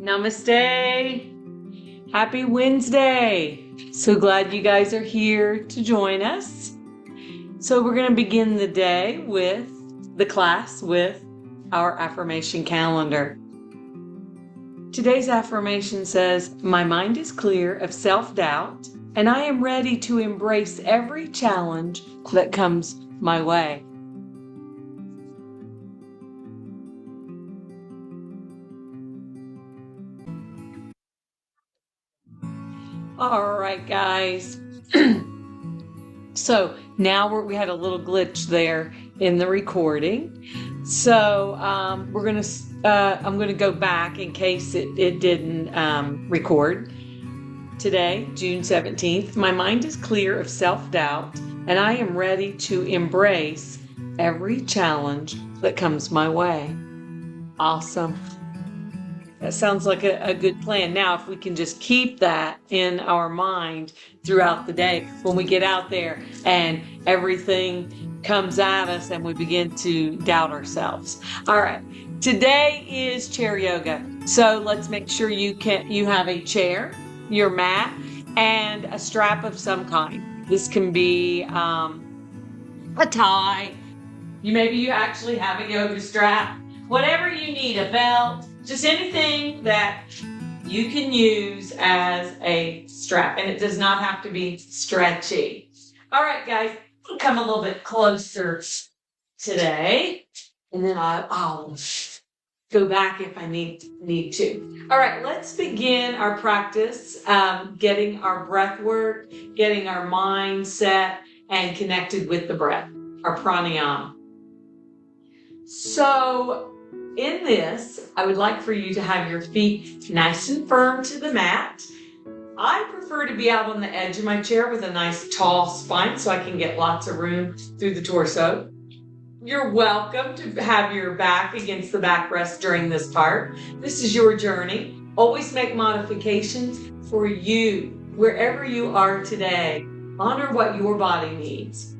Namaste. Happy Wednesday. So glad you guys are here to join us. So we're going to begin the day with the class with our affirmation calendar. Today's affirmation says, "My mind is clear of self-doubt, and I am ready to embrace every challenge that comes my way." All right, guys. So now we had a little glitch there in the recording. So I'm gonna go back in case it didn't record. Today, June 17th, my mind is clear of self-doubt, and I am ready to embrace every challenge that comes my way. Awesome. That sounds like a good plan. Now, if we can just keep that in our mind throughout the day, when we get out there and everything comes at us and we begin to doubt ourselves. All right. Today is chair yoga. So let's make sure you have a chair, your mat, and a strap of some kind. This can be a tie. Maybe you actually have a yoga strap. Whatever you need, a belt, just anything that you can use as a strap. And it does not have to be stretchy. All right, guys, I'll come a little bit closer today. And then I'll go back if I need to. All right, let's begin our practice, getting our breath work, getting our mind set and connected with the breath, our pranayama. So in this, I would like for you to have your feet nice and firm to the mat. I prefer to be out on the edge of my chair with a nice tall spine so I can get lots of room through the torso. You're welcome to have your back against the backrest during this part. This is your journey. Always make modifications for you, wherever you are today. Honor what your body needs.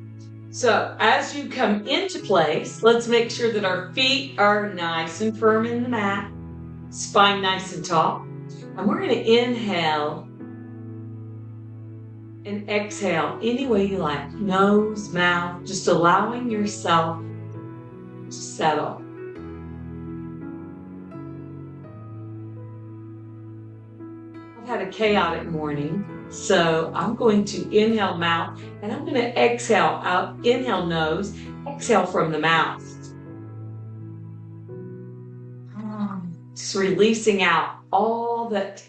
So as you come into place, let's make sure that our feet are nice and firm in the mat, spine nice and tall. And we're going to inhale and exhale any way you like. Nose, mouth, just allowing yourself to settle. I've had a chaotic morning. So I'm going to inhale mouth, and I'm going to exhale out, inhale nose, exhale from the mouth. Just releasing out all that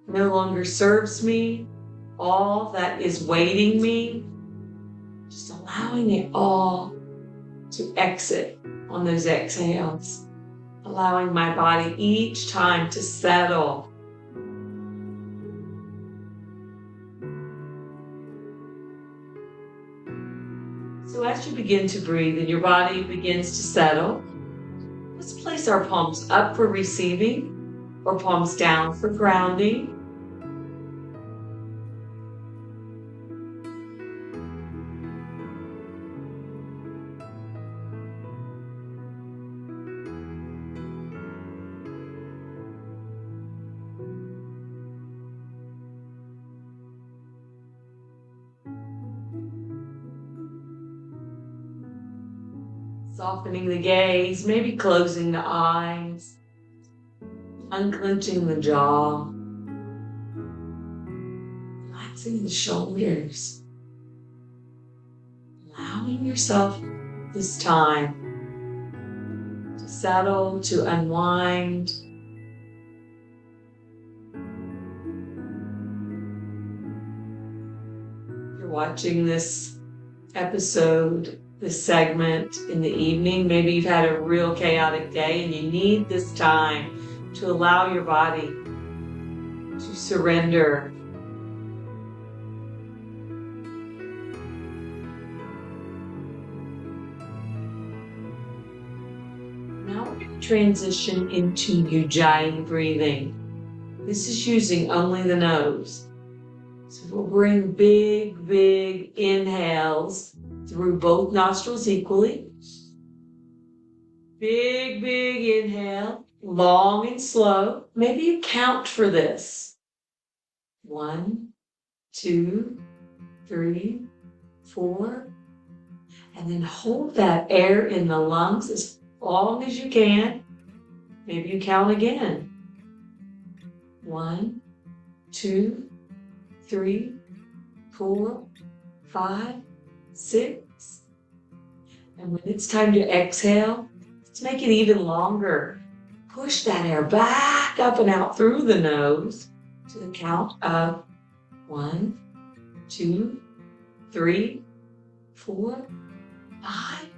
no longer serves me, all that is weighting me, just allowing it all to exit on those exhales, allowing my body each time to settle. So as you begin to breathe and your body begins to settle, let's place our palms up for receiving or palms down for grounding. Softening the gaze, maybe closing the eyes, unclenching the jaw, relaxing the shoulders, allowing yourself this time to settle, to unwind. You're watching this episode, this segment in the evening. Maybe you've had a real chaotic day and you need this time to allow your body to surrender. Now we're going to transition into Ujjayi breathing. This is using only the nose. So we'll bring big, big inhales through both nostrils equally. Big, big inhale long and slow. Maybe you count for this. 1, 2, 3, 4. And then hold that air in the lungs as long as you can. Maybe you count again. 1, 2, 3, 4, 5, 6. And when it's time to exhale, let's make it even longer. Push that air back up and out through the nose to the count of 1, 2, 3, 4, 5,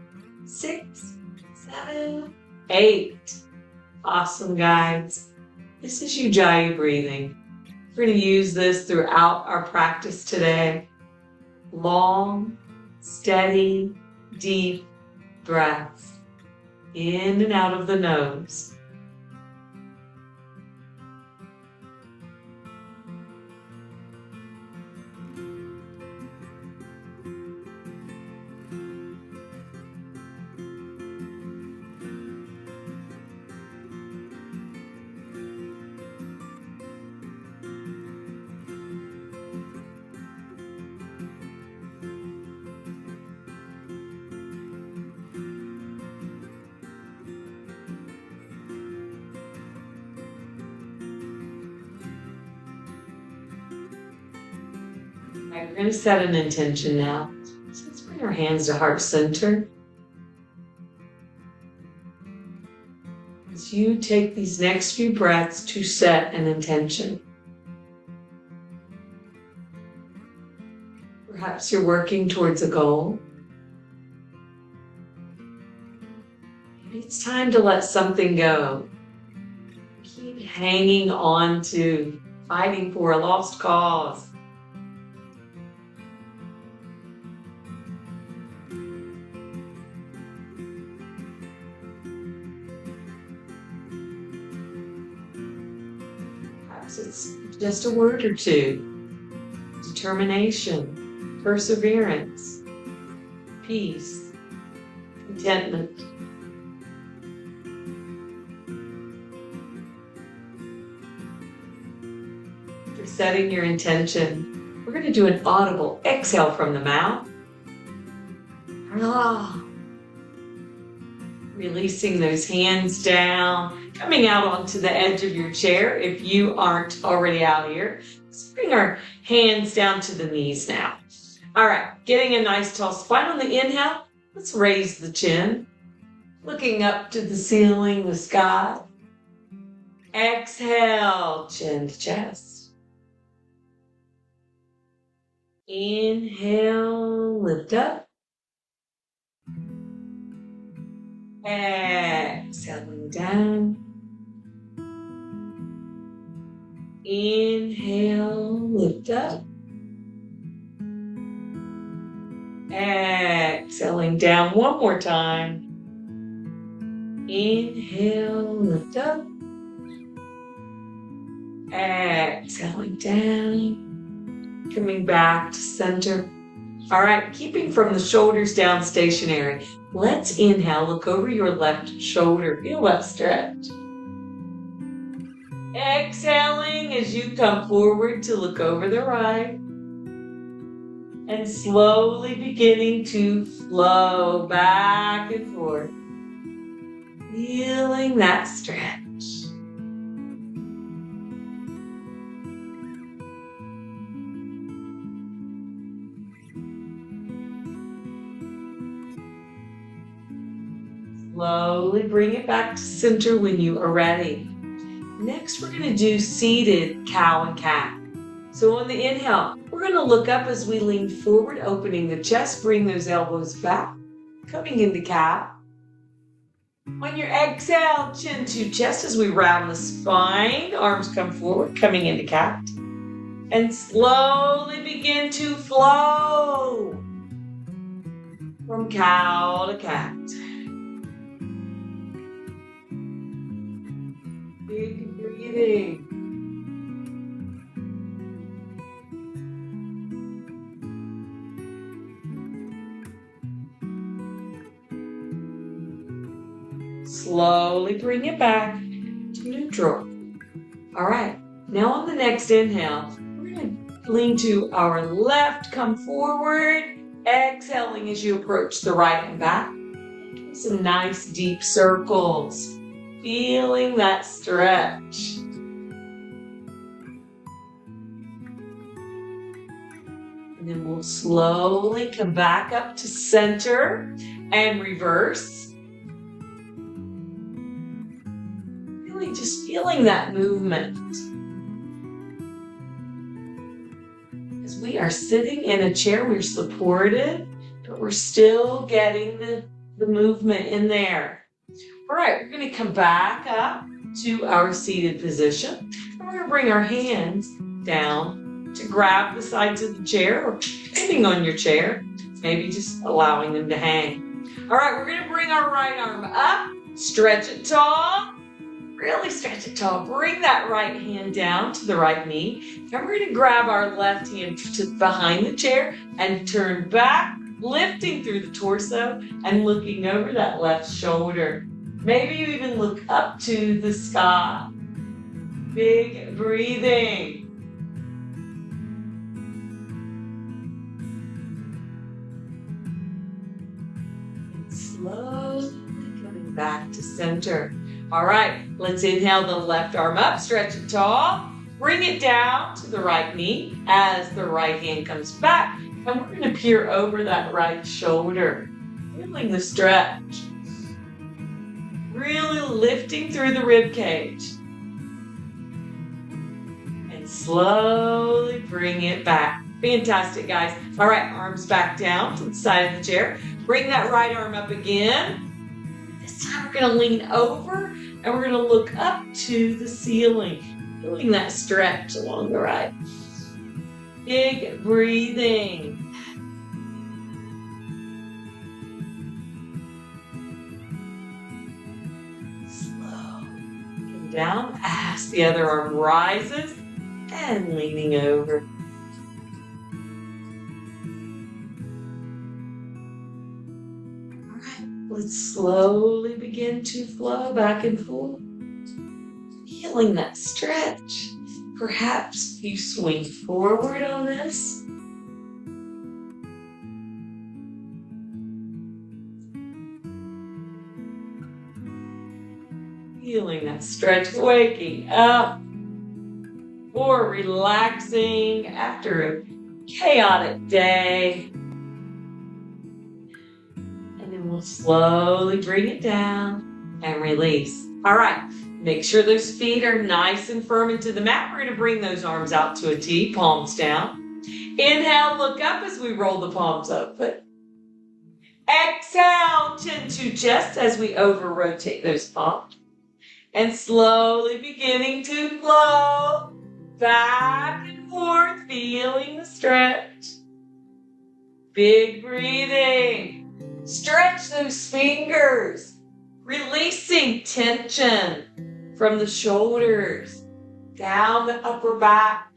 6, 7, 8. Awesome, guys. This is Ujjayi breathing. We're going to use this throughout our practice today. Long, steady, deep breaths in and out of the nose. We're going to set an intention now. So let's bring our hands to heart center. As you take these next few breaths to set an intention. Perhaps you're working towards a goal. Maybe it's time to let something go. Keep hanging on to fighting for a lost cause. It's just a word or two. Determination, perseverance, peace, contentment. For setting your intention, we're going to do an audible exhale from the mouth. Releasing those hands down, coming out onto the edge of your chair if you aren't already out here. Let's bring our hands down to the knees now. All right, getting a nice tall spine on the inhale. Let's raise the chin, looking up to the ceiling, the sky. Exhale, chin to chest. Inhale, lift up. Exhaling down. Inhale, lift up. Exhaling down one more time. Inhale, lift up. Exhaling down. Coming back to center. All right, keeping from the shoulders down stationary. Let's inhale, look over your left shoulder, feel that stretch. Exhaling as you come forward to look over the right. And slowly beginning to flow back and forth. Feeling that stretch. Slowly bring it back to center when you are ready. Next, we're going to do seated cow and cat. So on the inhale, we're going to look up as we lean forward, opening the chest, bring those elbows back, coming into cat. On your exhale, chin to chest as we round the spine, arms come forward, coming into cat. And slowly begin to flow from cow to cat. Big breathing. Slowly bring it back. to neutral. All right, now on the next inhale, we're going to lean to our left, come forward, exhaling as you approach the right and back. Some nice deep circles, feeling that stretch. And then we'll slowly come back up to center and reverse. Really just feeling that movement. As we are sitting in a chair, we're supported, but we're still getting the movement in there. All right, we're going to come back up to our seated position. And we're going to bring our hands down to grab the sides of the chair, or depending on your chair, maybe just allowing them to hang. All right, we're going to bring our right arm up, stretch it tall, really stretch it tall. Bring that right hand down to the right knee. And we're going to grab our left hand to behind the chair and turn back, lifting through the torso and looking over that left shoulder. Maybe you even look up to the sky. Big breathing. And slowly coming back to center. All right, let's inhale the left arm up, stretch it tall. Bring it down to the right knee as the right hand comes back. And we're going to peer over that right shoulder, feeling the stretch. Really lifting through the rib cage. And slowly bring it back. Fantastic, guys. All right, arms back down to the side of the chair. Bring that right arm up again. This time we're going to lean over and we're going to look up to the ceiling, feeling that stretch along the right. Big breathing. Down as the other arm rises and leaning over. All right, let's slowly begin to flow back and forth, feeling that stretch. Perhaps you swing forward on this. Feeling that stretch, waking up or relaxing after a chaotic day. And then we'll slowly bring it down and release. All right, make sure those feet are nice and firm into the mat. We're going to bring those arms out to a T, palms down. Inhale, look up as we roll the palms open. Exhale, chin to chest as we over-rotate those palms. And slowly beginning to flow back and forth, feeling the stretch. Big breathing. Stretch those fingers, releasing tension from the shoulders, down the upper back,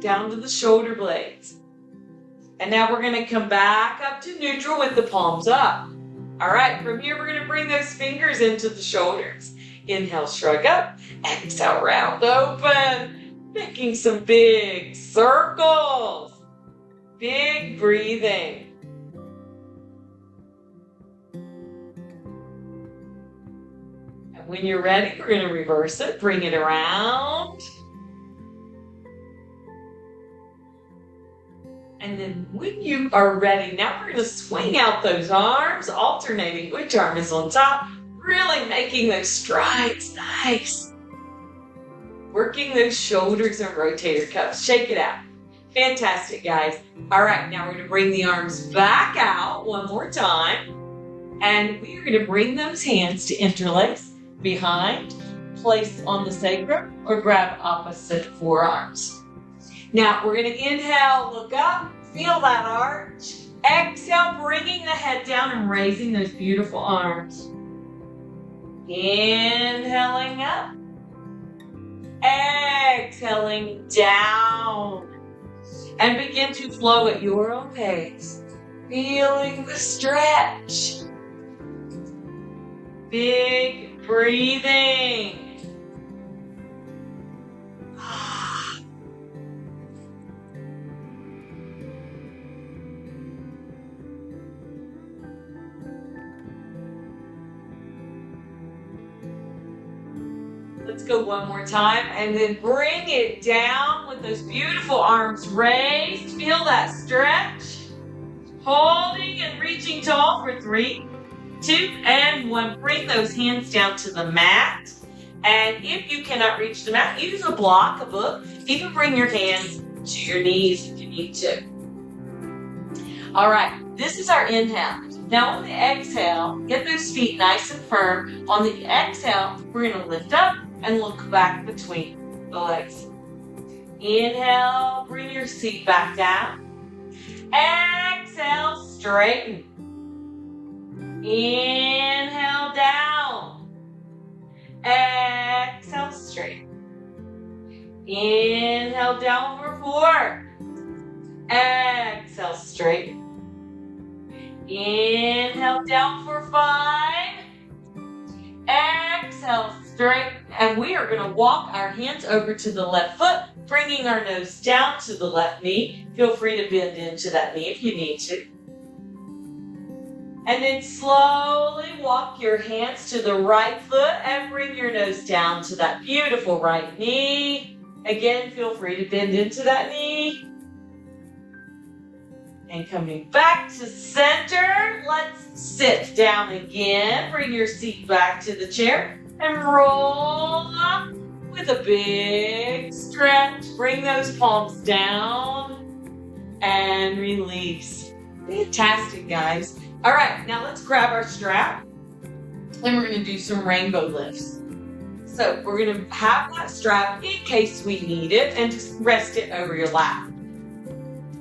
down to the shoulder blades. And now we're going to come back up to neutral with the palms up. All right, from here we're going to bring those fingers into the shoulders. Inhale, shrug up. Exhale, round open. Making some big circles. Big breathing. And when you're ready, we're going to reverse it. Bring it around. And then when you are ready, now we're going to swing out those arms, alternating which arm is on top. Really making those strides nice. Working those shoulders and rotator cuffs. Shake it out. Fantastic, guys. All right, now we're going to bring the arms back out one more time. And we are going to bring those hands to interlace behind, place on the sacrum, or grab opposite forearms. Now we're going to inhale, look up, feel that arch. Exhale, bringing the head down and raising those beautiful arms. Inhaling up, exhaling down, and begin to flow at your own pace, feeling the stretch. Big breathing. Let's go one more time and then bring it down with those beautiful arms raised. Feel that stretch. Holding and reaching tall for 3, 2, and 1. Bring those hands down to the mat. And if you cannot reach the mat, use a block, a book. Even bring your hands to your knees if you need to. All right, this is our inhale. Now on the exhale, get those feet nice and firm. On the exhale, we're going to lift up and look back between the legs. Inhale, bring your seat back down. Exhale, straighten. Inhale, down. Exhale, straighten. Inhale, down for 4. Exhale, straighten. Inhale, down for 5. Exhale, straighten. And we are going to walk our hands over to the left foot, bringing our nose down to the left knee. Feel free to bend into that knee if you need to. And then slowly walk your hands to the right foot and bring your nose down to that beautiful right knee. Again, feel free to bend into that knee. And coming back to center, let's sit down again. Bring your seat back to the chair and roll up with a big stretch. Bring those palms down and release. Fantastic, guys. All right, now let's grab our strap and we're going to do some rainbow lifts. So we're going to have that strap in case we need it and just rest it over your lap.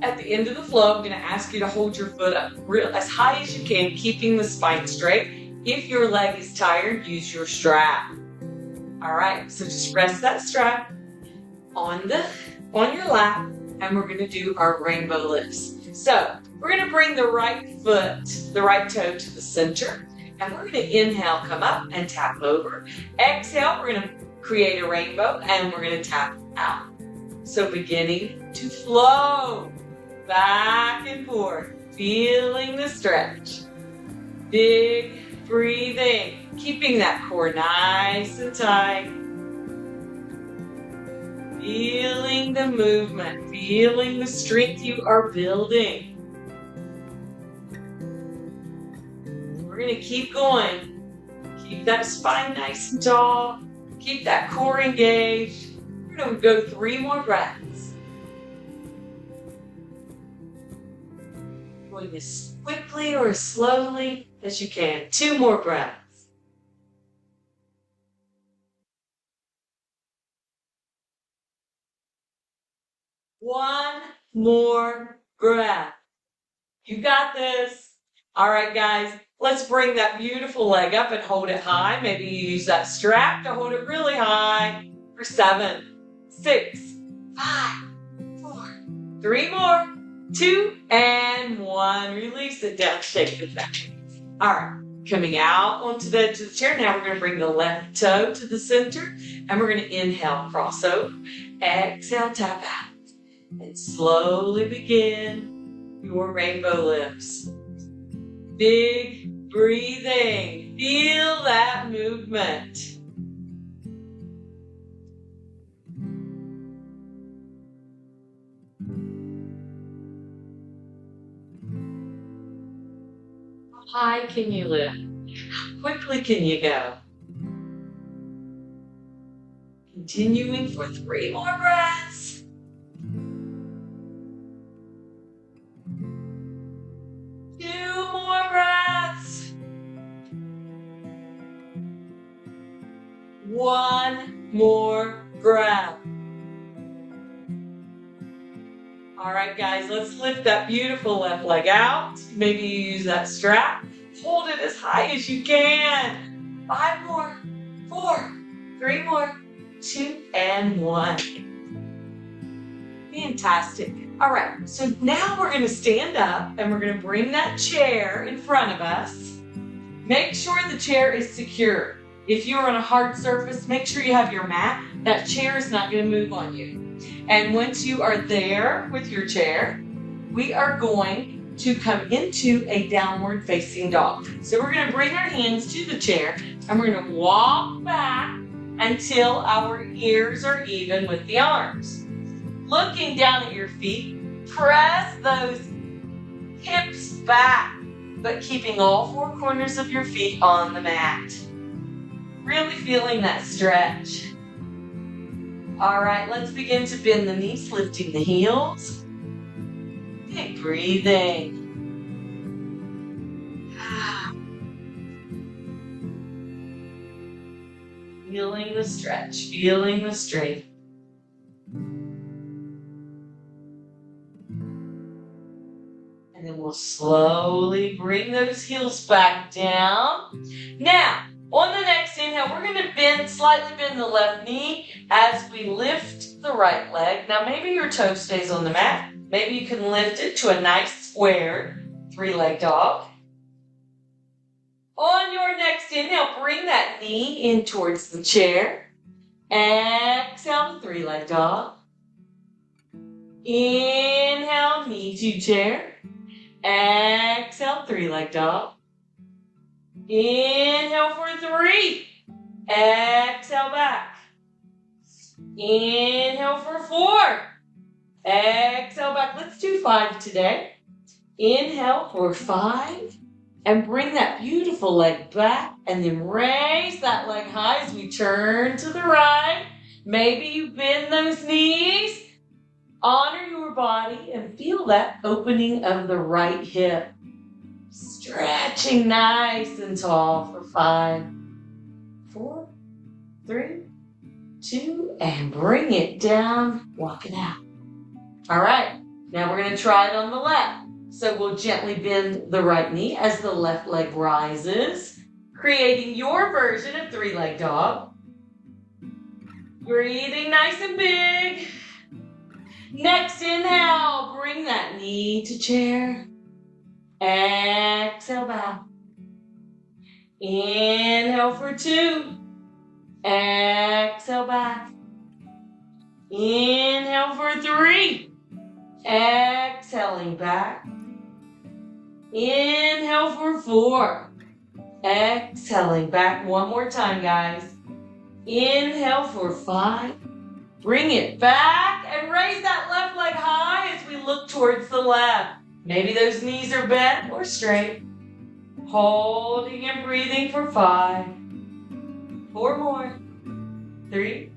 At the end of the flow, I'm going to ask you to hold your foot up as high as you can, keeping the spine straight. If your leg is tired, use your strap. All right, so just rest that strap on your lap, and we're going to do our rainbow lifts. So we're going to bring the right foot, the right toe to the center, and we're going to inhale, come up and tap over. Exhale, we're going to create a rainbow, and we're going to tap out. So beginning to flow back and forth, feeling the stretch. Big breathing, keeping that core nice and tight. Feeling the movement, feeling the strength you are building. We're going to keep going. Keep that spine nice and tall. Keep that core engaged. We're going to go 3 more breaths. Going as quickly or as slowly as you can. 2 more breaths. One more breath. You got this. All right, guys, let's bring that beautiful leg up and hold it high. Maybe you use that strap to hold it really high for 7, 6, 5, 4, 3 more, 2, and 1. Release it down, shake it back. All right, coming out onto the edge of the chair. Now we're going to bring the left toe to the center, and we're going to inhale, cross over. Exhale, tap out. And slowly begin your rainbow lifts. Big breathing. Feel that movement. How high can you lift? How quickly can you go? Continuing for 3 more breaths. One more breath. All right, guys, let's lift that beautiful left leg out. Maybe you use that strap. Hold it as high as you can. 5 more, 4, 3 more, 2, and 1. Fantastic. All right, so now we're going to stand up and we're going to bring that chair in front of us. Make sure the chair is secure. If you're on a hard surface, make sure you have your mat. That chair is not going to move on you. And once you are there with your chair, we are going to come into a downward facing dog. So we're going to bring our hands to the chair and we're going to walk back until our ears are even with the arms. Looking down at your feet, press those hips back, but keeping all four corners of your feet on the mat. Really feeling that stretch. All right, let's begin to bend the knees, lifting the heels. Big breathing. Feeling the stretch, feeling the strength. And then we'll slowly bring those heels back down. Now, on the next inhale, we're going to slightly bend the left knee as we lift the right leg. Now, maybe your toe stays on the mat. Maybe you can lift it to a nice square three-leg dog. On your next inhale, bring that knee in towards the chair. Exhale, three-leg dog. Inhale, knee to chair. Exhale, three-leg dog. Inhale for three. Exhale back. Inhale for four. Exhale back. Let's do 5 today. Inhale for 5. And bring that beautiful leg back. And then raise that leg high as we turn to the right. Maybe you bend those knees. Honor your body and feel that opening of the right hip. Stretching nice and tall for 5, 4, 3, 2, and bring it down. Walk it out. All right, now we're going to try it on the left. So we'll gently bend the right knee as the left leg rises, creating your version of three-leg dog. Breathing nice and big. Next inhale, bring that knee to chair. Exhale back. Inhale for 2. Exhale back. Inhale for 3. Exhaling back. Inhale for 4. Exhaling back. One more time, guys. Inhale for 5. Bring it back and raise that left leg high as we look towards the left. Maybe those knees are bent or straight. Holding and breathing for 5. 4 more. 3,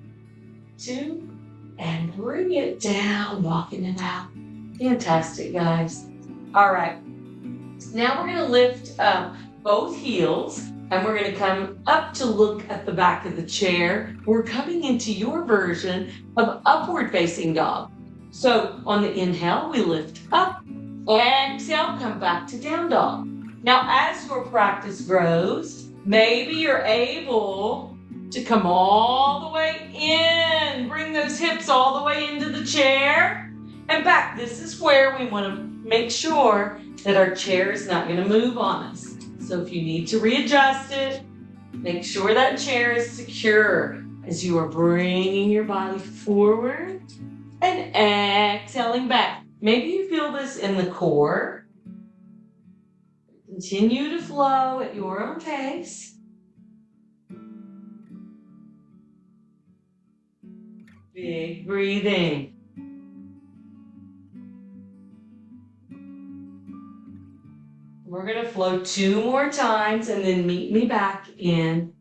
2, and bring it down, walking it out. Fantastic, guys. All right. Now we're going to lift both heels and we're going to come up to look at the back of the chair. We're coming into your version of upward facing dog. So on the inhale, we lift up. Exhale, come back to down dog. Now, as your practice grows, maybe you're able to come all the way in. Bring those hips all the way into the chair and back. This is where we want to make sure that our chair is not going to move on us. So if you need to readjust it, make sure that chair is secure as you are bringing your body forward and exhaling back. Maybe you feel this in the core. Continue to flow at your own pace. Big breathing. We're going to flow 2 more times and then meet me back in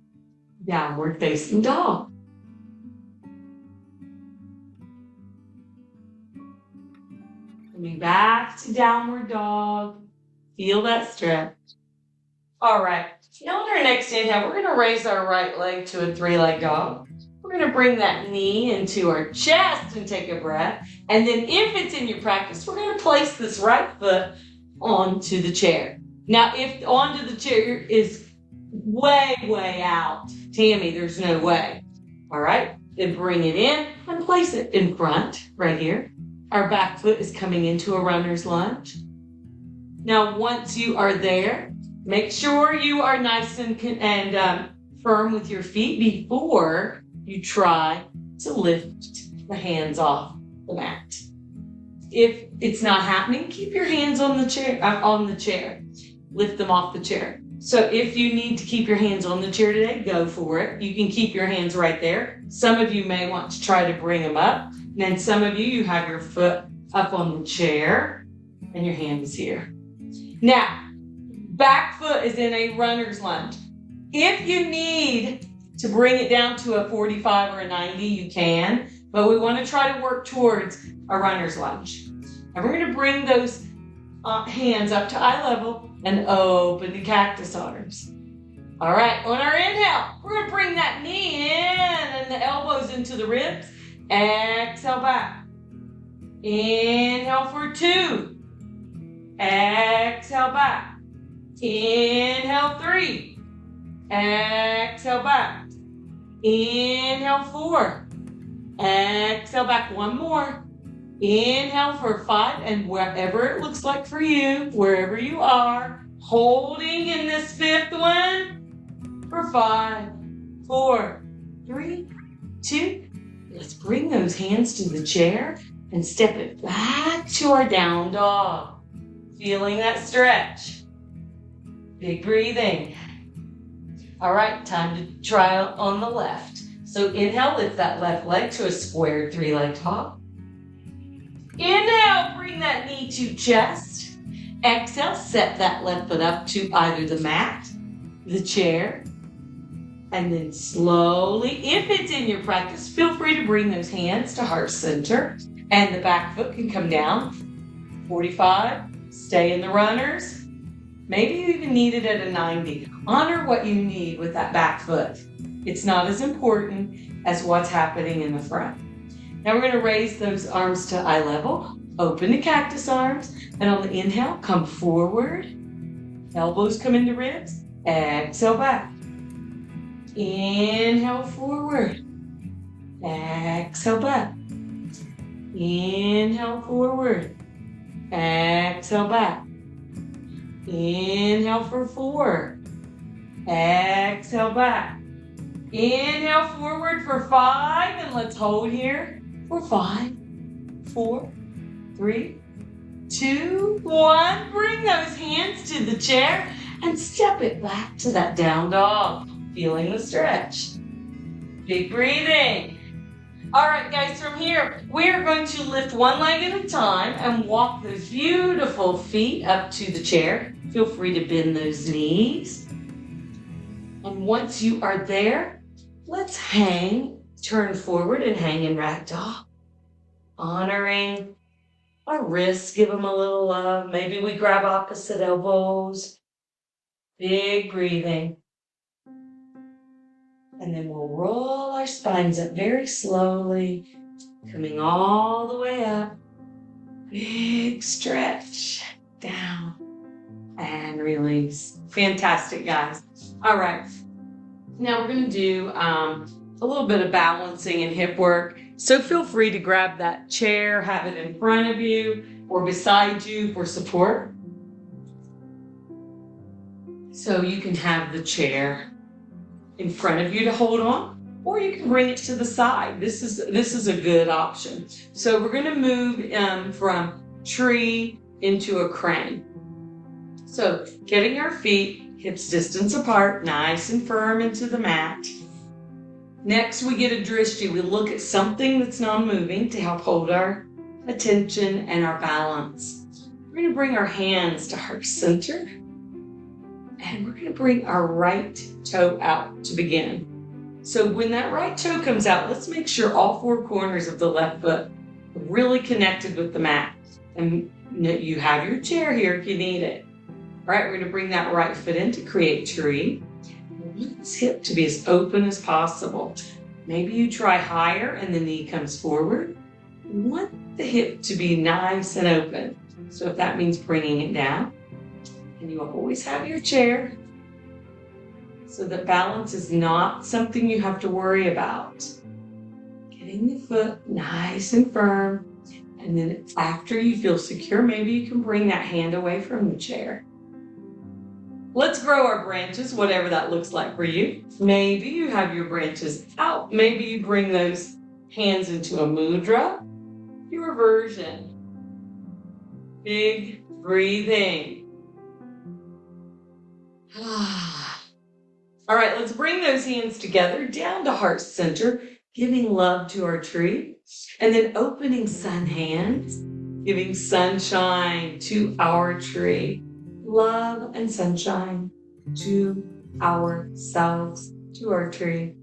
downward facing dog. Coming back to downward dog. Feel that stretch. All right. Now on our next inhale, we're going to raise our right leg to a 3-leg dog. We're going to bring that knee into our chest and take a breath. And then if it's in your practice, we're going to place this right foot onto the chair. Now, if onto the chair is way out, Tammy, there's no way. All right. Then bring it in and place it in front right here. Our back foot is coming into a runner's lunge. Now, once you are there, make sure you are nice and firm with your feet before you try to lift the hands off the mat. If it's not happening, keep your hands on the chair. Lift them off the chair. So if you need to keep your hands on the chair today, go for it. You can keep your hands right there. Some of you may want to try to bring them up. And then some of you have your foot up on the chair and your hand is here. Now, back foot is in a runner's lunge. If you need to bring it down to a 45 or a 90, you can, but we want to try to work towards a runner's lunge. And we're going to bring those hands up to eye level and open the cactus arms. All right, on our inhale, we're going to bring that knee in and the elbows into the ribs. Exhale back. Inhale for 2. Exhale back. Inhale 3. Exhale back. Inhale 4. Exhale back. One more. Inhale for 5, and wherever it looks like for you, wherever you are, holding in this 5th one for 5, 4, 3, 2. Let's bring those hands to the chair and step it back to our down dog. Feeling that stretch. Big breathing. All right, time to try on the left. So inhale, lift that left leg to a squared 3-legged hop. Inhale, bring that knee to chest. Exhale, set that left foot up to either the mat, the chair, and then slowly, if it's in your practice, feel free to bring those hands to heart center, and the back foot can come down. 45, stay in the runners. Maybe you even need it at a 90. Honor what you need with that back foot. It's not as important as what's happening in the front. Now we're going to raise those arms to eye level. Open the cactus arms. And on the inhale, come forward. Elbows come into ribs. Exhale back. Inhale forward. Exhale back. Inhale forward. Exhale back. Inhale for 4. Exhale back. Inhale forward for 5. And let's hold here for 5, 4, 3, 2, 1. Bring those hands to the chair and step it back to that down dog. Feeling the stretch. Big breathing. All right, guys, from here, we are going to lift one leg at a time and walk those beautiful feet up to the chair. Feel free to bend those knees. And once you are there, let's hang, turn forward and hang in ragdoll. Honoring our wrists, give them a little love. Maybe we grab opposite elbows. Big breathing. And then we'll roll our spines up very slowly, coming all the way up. Big stretch, down, and release. Fantastic, guys. All right. Now we're going to do a little bit of balancing and hip work. So feel free to grab that chair, have it in front of you or beside you for support. So you can have the chair in front of you to hold on, or you can bring it to the side. This is a good option. So we're going to move from tree into a crane. So getting our feet hips distance apart, nice and firm into the mat. Next, we get a drishti. We look at something that's non-moving to help hold our attention and our balance. We're going to bring our hands to heart center. And we're going to bring our right toe out to begin. So when that right toe comes out, let's make sure all 4 corners of the left foot are really connected with the mat. And you have your chair here if you need it. All right, we're going to bring that right foot in to create tree. We want this hip to be as open as possible. Maybe you try higher and the knee comes forward. We want the hip to be nice and open. So if that means bringing it down, and you always have your chair so that balance is not something you have to worry about. Getting the foot nice and firm. And then after you feel secure, maybe you can bring that hand away from the chair. Let's grow our branches, whatever that looks like for you. Maybe you have your branches out. Maybe you bring those hands into a mudra, your version. Big breathing. All right, let's bring those hands together down to heart center, giving love to our tree, and then opening sun hands, giving sunshine to our tree. Love and sunshine to ourselves, to our tree.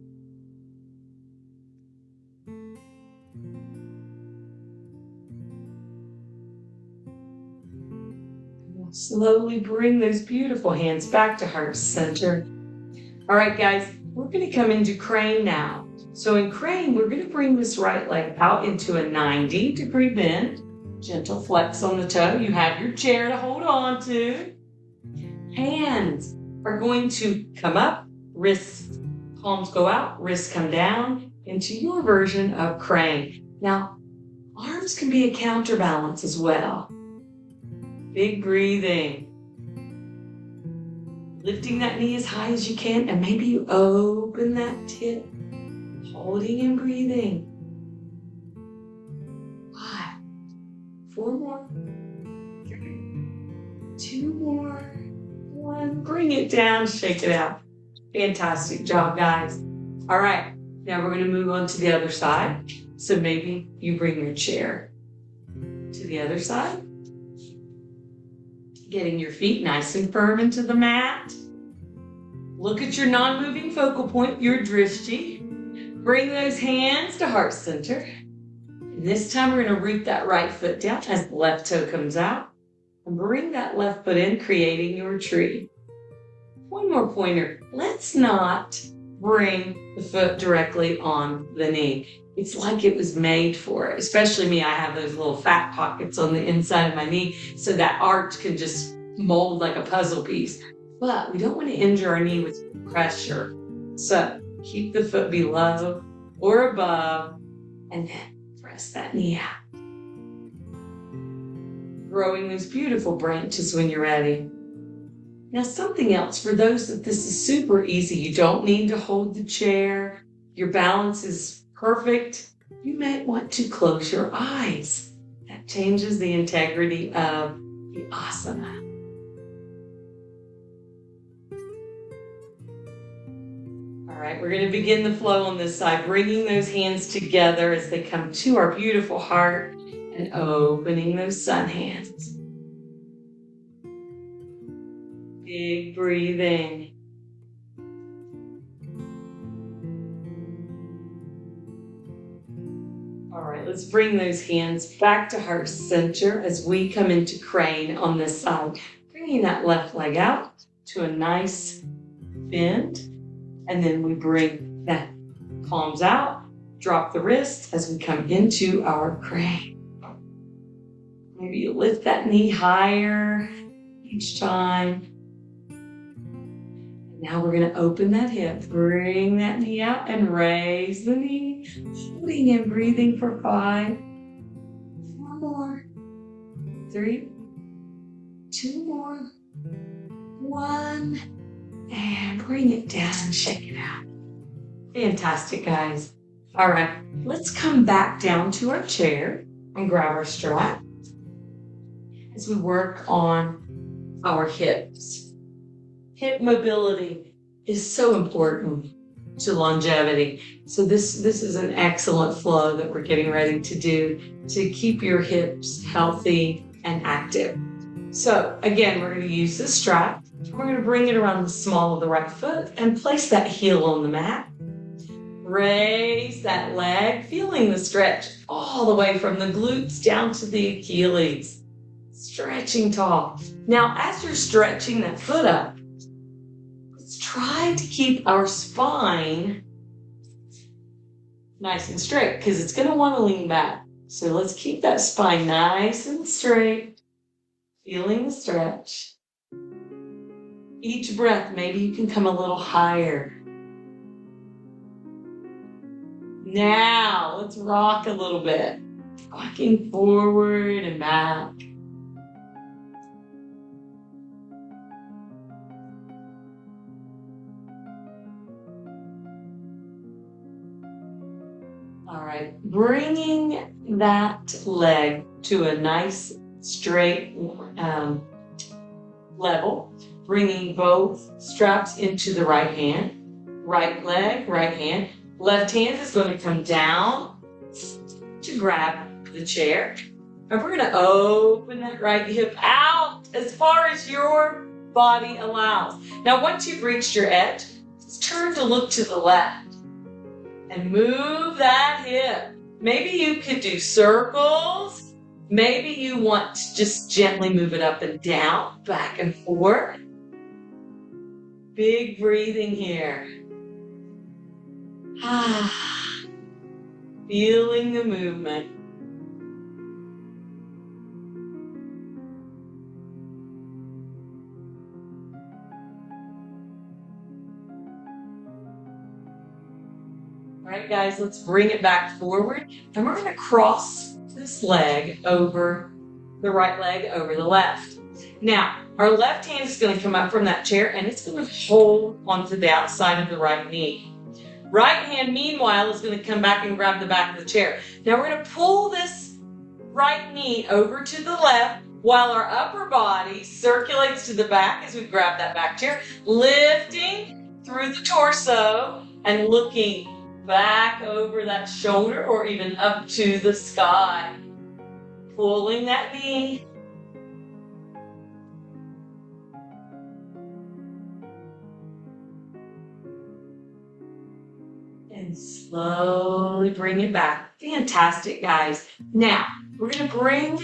We'll slowly bring those beautiful hands back to heart center. All right, guys, we're going to come into crane now. So in crane, we're going to bring this right leg out into a 90-degree bend. Gentle flex on the toe. You have your chair to hold on to. Hands are going to come up, wrists, palms go out, wrists come down into your version of crane. Now, arms can be a counterbalance as well. Big breathing. Lifting that knee as high as you can, and maybe you open that hip, holding and breathing. 5, 4 more, 3, 2 more, 1. Bring it down, shake it out. Fantastic job, guys. All right, now we're going to move on to the other side. So maybe you bring your chair to the other side. Getting your feet nice and firm into the mat. Look at your non-moving focal point, your drishti. Bring those hands to heart center. And this time we're going to root that right foot down as the left toe comes out. And bring that left foot in, creating your tree. One more pointer. Let's not bring the foot directly on the knee. It's like it was made for it. Especially me, I have those little fat pockets on the inside of my knee, so that arch can just mold like a puzzle piece. But we don't want to injure our knee with pressure. So keep the foot below or above, and then press that knee out. Growing those beautiful branches when you're ready. Now, something else, for those that this is super easy, you don't need to hold the chair. Your balance is perfect. You may want to close your eyes. That changes the integrity of the asana. All right, we're going to begin the flow on this side, bringing those hands together as they come to our beautiful heart and opening those sun hands. Big breathing. All right, let's bring those hands back to heart center as we come into crane on this side. Bringing that left leg out to a nice bend. And then we bring that palms out, drop the wrists as we come into our crane. Maybe you lift that knee higher each time. Now we're going to open that hip, bring that knee out and raise the knee, holding and breathing for 5, 4 more, 3, 2 more, 1, and bring it down and shake it out. Fantastic, guys. All right, let's come back down to our chair and grab our strap as we work on our hips. Hip mobility is so important to longevity. So this is an excellent flow that we're getting ready to do to keep your hips healthy and active. So again, we're going to use this strap. We're going to bring it around the small of the right foot and place that heel on the mat. Raise that leg, feeling the stretch all the way from the glutes down to the Achilles. Stretching tall. Now, as you're stretching that foot up, try to keep our spine nice and straight because it's going to want to lean back. So let's keep that spine nice and straight, feeling the stretch. Each breath, maybe you can come a little higher. Now, let's rock a little bit, rocking forward and back. All right, bringing that leg to a nice straight level. bringing both straps into the right hand. Right leg, right hand. Left hand is going to come down to grab the chair. And we're going to open that right hip out as far as your body allows. Now, once you've reached your edge, just turn to look to the left and move that hip. Maybe you could do circles. Maybe you want to just gently move it up and down, back and forth. Big breathing here. Feeling the movement. All right, guys, let's bring it back forward. And we're going to cross this leg over the right leg over the left. Now, our left hand is going to come up from that chair and it's going to hold onto the outside of the right knee. Right hand, meanwhile, is going to come back and grab the back of the chair. Now, we're going to pull this right knee over to the left while our upper body circulates to the back as we grab that back chair, lifting through the torso and looking back over that shoulder or even up to the sky. Pulling that knee. And slowly bring it back. Fantastic, guys. Now, we're going to bring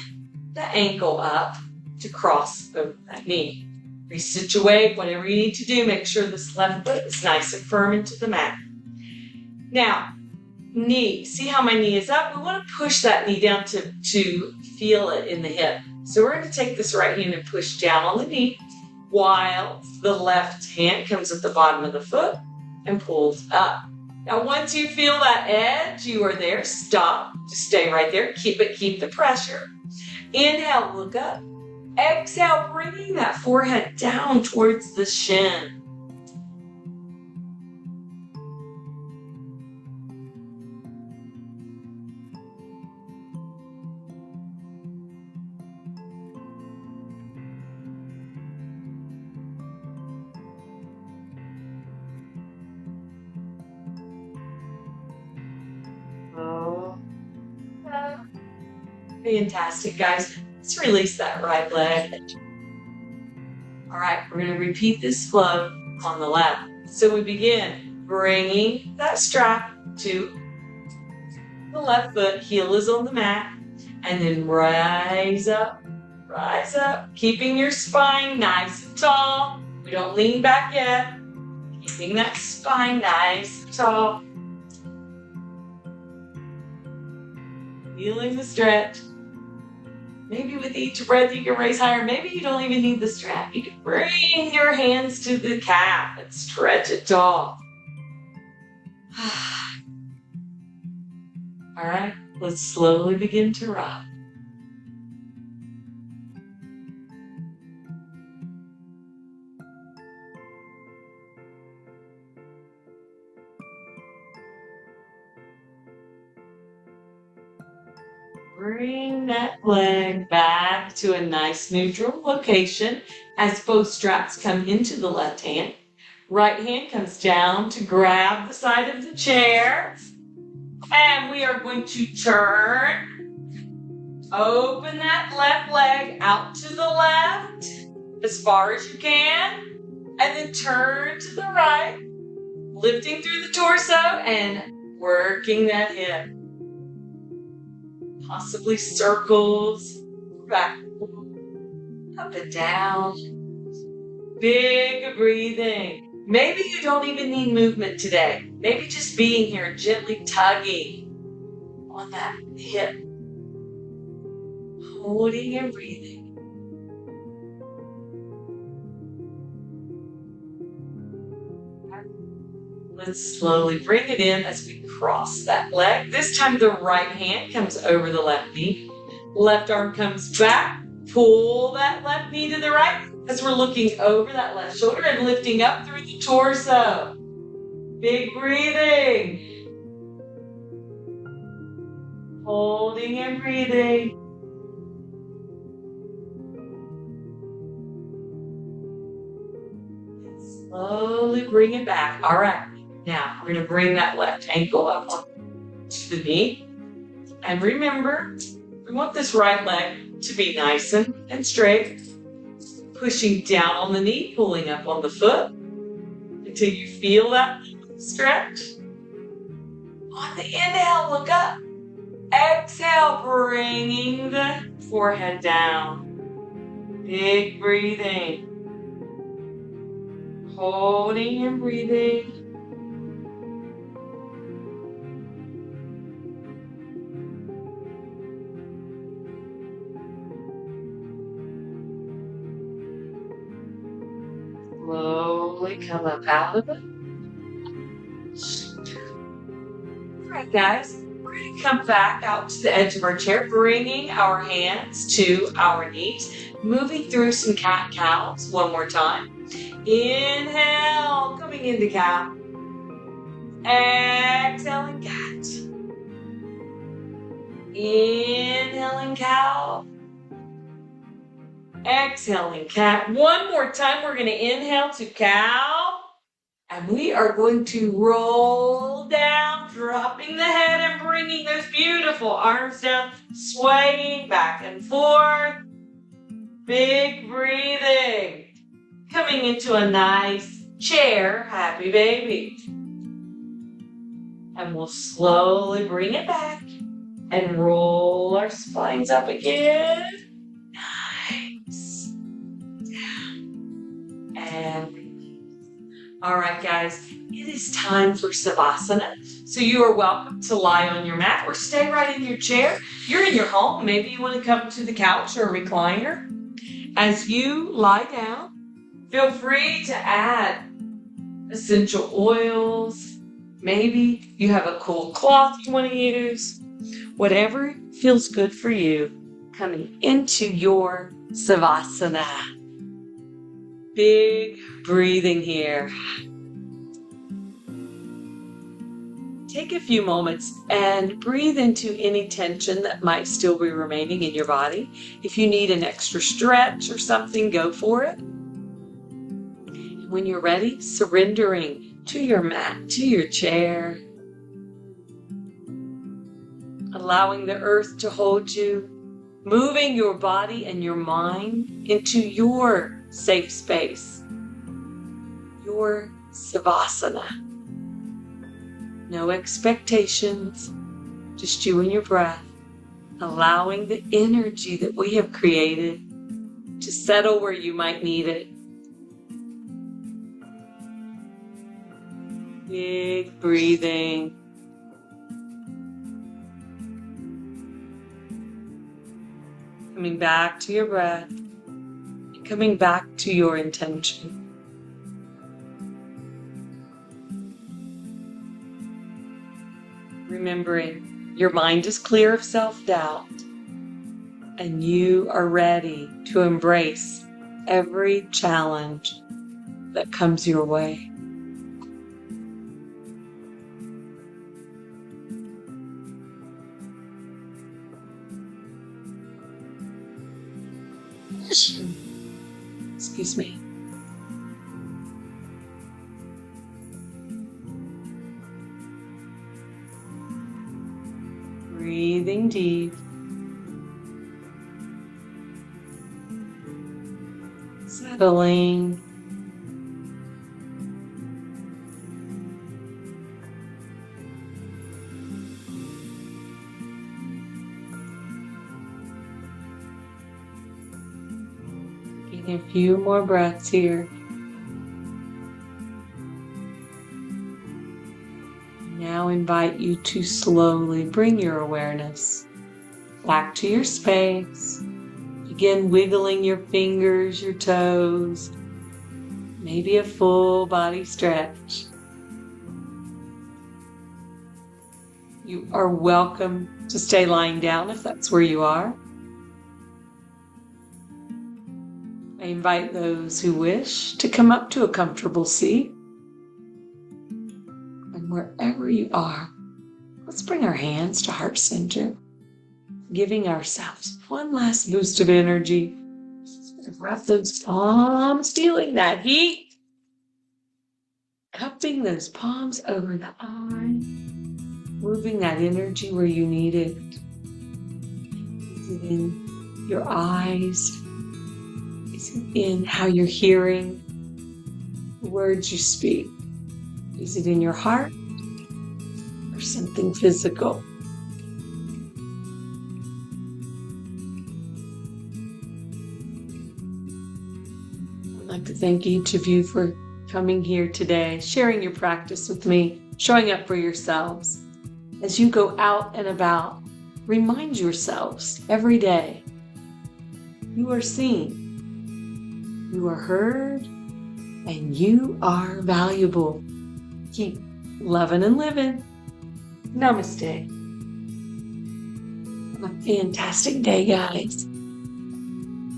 the ankle up to cross over that knee. Resituate, whatever you need to do. Make sure this left foot is nice and firm into the mat. Now, knee. See how my knee is up? We want to push that knee down to feel it in the hip. So we're going to take this right hand and push down on the knee while the left hand comes at the bottom of the foot and pulls up. Now, once you feel that edge, you are there. Stop. Just stay right there. Keep the pressure. Inhale, look up. Exhale, bringing that forehead down towards the shin. Fantastic, guys. Let's release that right leg. All right, we're going to repeat this flow on the left. So we begin bringing that strap to the left foot, heel is on the mat, and then rise up, keeping your spine nice and tall. We don't lean back yet. Keeping that spine nice and tall. Feeling the stretch. Maybe with each breath you can raise higher. Maybe you don't even need the strap. You can bring your hands to the calf and stretch it tall. All right, let's slowly begin to rock. Bring that leg back to a nice neutral location as both straps come into the left hand. Right hand comes down to grab the side of the chair. And we are going to turn. Open that left leg out to the left as far as you can. And then turn to the right, lifting through the torso and working that hip. Possibly circles, back, up and down. Big breathing. Maybe you don't even need movement today. Maybe just being here, gently tugging on that hip. Holding and breathing. Let's slowly bring it in as we cross that leg. This time the right hand comes over the left knee. Left arm comes back. Pull that left knee to the right as we're looking over that left shoulder and lifting up through the torso. Big breathing. Holding and breathing. bring it back. All right. Now, we're going to bring that left ankle up to the knee. And remember, we want this right leg to be nice and straight. Pushing down on the knee, pulling up on the foot until you feel that stretch. On the inhale, look up. Exhale, bringing the forehead down. Big breathing. Holding and breathing. Slowly come up out of it. All right, guys. We're going to come back out to the edge of our chair, bringing our hands to our knees, moving through some cat-cows one more time. Inhale, coming into cow. Exhaling cat. Inhaling cow. Exhaling cat. One more time, we're going to inhale to cow. And we are going to roll down, dropping the head and bringing those beautiful arms down, swaying back and forth. Big breathing. Coming into a nice chair, happy baby. And we'll slowly bring it back and roll our spines up again. Nice. Down. And all right, guys, it is time for Savasana. So you are welcome to lie on your mat or stay right in your chair. You're in your home. Maybe you want to come to the couch or a recliner. As you lie down, feel free to add essential oils. Maybe you have a cool cloth you want to use. Whatever feels good for you. Coming into your Savasana. Big breathing here. Take a few moments and breathe into any tension that might still be remaining in your body. If you need an extra stretch or something, go for it. When you're ready, surrendering to your mat, to your chair. Allowing the earth to hold you. Moving your body and your mind into your safe space. Your Savasana. No expectations, just you and your breath, allowing the energy that we have created to settle where you might need it. Big breathing. Coming back to your breath, coming back to your intention. Remembering your mind is clear of self-doubt and you are ready to embrace every challenge that comes your way. Excuse me. Breathing deep. Settling. Taking a few more breaths here. Now invite you to slowly bring your awareness back to your space. Begin wiggling your fingers, your toes, maybe a full body stretch. You are welcome to stay lying down if that's where you are. I invite those who wish to come up to a comfortable seat. And wherever you are, let's bring our hands to heart center, giving ourselves one last boost of energy. Wrap those palms, feeling that heat. cupping those palms over the eye, moving that energy where you need it. Is it in your eyes? Is it in how you're hearing the words you speak? Is it in your heart or something physical? I'd like to thank each of you for coming here today, sharing your practice with me, showing up for yourselves. As you go out and about, remind yourselves every day, you are seen, you are heard, and you are valuable. Keep loving and living. Namaste. Have a fantastic day, guys.